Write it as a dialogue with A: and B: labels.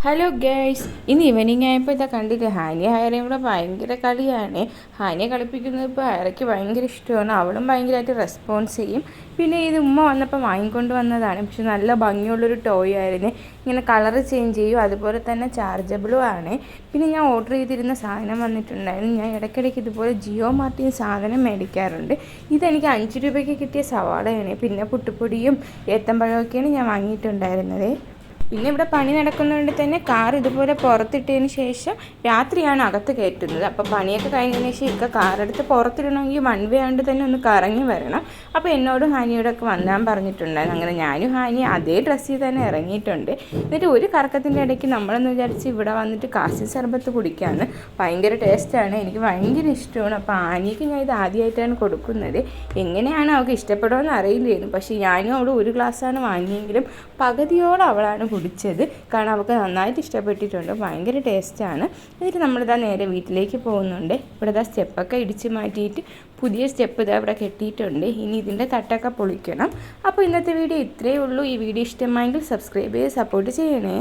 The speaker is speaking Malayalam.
A: ഹലോ ഗേൾസ്, ഇന്ന് ഈവനിങ് ആയപ്പോൾ ഇതാ കണ്ടില്ലേ, ഹാനിയ ഹയറയും കൂടെ ഭയങ്കര കളിയാണ്. ഹാനിയെ കളിപ്പിക്കുന്നത് ഇപ്പോൾ ഹയറയ്ക്ക് ഭയങ്കര ഇഷ്ടമാണ്. അവളും ഭയങ്കരമായിട്ട് റെസ്പോൺസ് ചെയ്യും. പിന്നെ ഇത് ഉമ്മ വന്നപ്പോൾ വാങ്ങിക്കൊണ്ട് വന്നതാണ്. പക്ഷെ നല്ല ഭംഗിയുള്ളൊരു ടോയ് ആയിരുന്നു. ഇങ്ങനെ കളറ് ചേഞ്ച് ചെയ്യും, അതുപോലെ തന്നെ ചാർജബിളും ആണ്. പിന്നെ ഞാൻ ഓർഡർ ചെയ്തിരുന്ന സാധനം വന്നിട്ടുണ്ടായിരുന്നു. ഞാൻ ഇടയ്ക്കിടയ്ക്ക് ഇതുപോലെ ജിയോ മാർട്ടിൽ സാധനം മേടിക്കാറുണ്ട്. ഇതെനിക്ക് 5 രൂപയ്ക്ക് കിട്ടിയ സവാളയാണ്. പിന്നെ പുട്ടുപ്പൊടിയും ഏത്തമ്പഴമൊക്കെയാണ് ഞാൻ വാങ്ങിയിട്ടുണ്ടായിരുന്നത്. പിന്നെ ഇവിടെ പണി നടക്കുന്നതുകൊണ്ട് തന്നെ കാർ ഇതുപോലെ പുറത്തിട്ടതിന് ശേഷം രാത്രിയാണ് അകത്ത് കയറ്റുന്നത്. അപ്പോൾ പണിയൊക്കെ കഴിഞ്ഞതിന് ശേഷം കാറെടുത്ത് പുറത്തിടണമെങ്കിൽ വൺ വേ ആണ്ട് തന്നെ ഒന്ന് കറങ്ങി വരണം. അപ്പോൾ എന്നോടും ഹാനിയോടൊക്കെ വന്നാൻ പറഞ്ഞിട്ടുണ്ടായിരുന്നു. അങ്ങനെ ഞാനും ഹാനി അതേ ഡ്രസ്സിൽ തന്നെ ഇറങ്ങിയിട്ടുണ്ട്. എന്നിട്ട് ഒരു കറക്കത്തിൻ്റെ ഇടയ്ക്ക് നമ്മളെന്ന് വിചാരിച്ച് ഇവിടെ വന്നിട്ട് കാസി സർബത്ത് കുടിക്കാമെന്ന്. ഭയങ്കര ടേസ്റ്റാണ്, എനിക്ക് ഭയങ്കര ഇഷ്ടമാണ്. അപ്പോൾ ആനിക്ക് ഞാൻ ഇത് ആദ്യമായിട്ടാണ് കൊടുക്കുന്നത്. എങ്ങനെയാണ് അവൾക്ക് ഇഷ്ടപ്പെടുമെന്ന് അറിയില്ലായിരുന്നു. പക്ഷേ ഞാനും അവിടെ ഒരു ഗ്ലാസ്സാണ് വാങ്ങിയെങ്കിലും പകുതിയോളം അവളാണ് കുടിച്ചത്. കാരണം അവൾക്ക് നന്നായിട്ട് ഇഷ്ടപ്പെട്ടിട്ടുണ്ട്, ഭയങ്കര ടേസ്റ്റാണ്. എന്നിട്ട് നമ്മളിതാ നേരെ വീട്ടിലേക്ക് പോകുന്നുണ്ട്. ഇവിടെ ഇതാ സ്റ്റെപ്പൊക്കെ ഇടിച്ച് മാറ്റിയിട്ട് പുതിയ സ്റ്റെപ്പ് ഇതാ ഇവിടെ കെട്ടിയിട്ടുണ്ട്. ഇനി ഇതിൻ്റെ തട്ടൊക്കെ പൊളിക്കണം. അപ്പോൾ ഇന്നത്തെ വീഡിയോ ഇത്രയേ ഉള്ളൂ. ഈ വീഡിയോ ഇഷ്ടമായെങ്കിൽ സബ്സ്ക്രൈബ് ചെയ്ത് സപ്പോർട്ട് ചെയ്യണേ.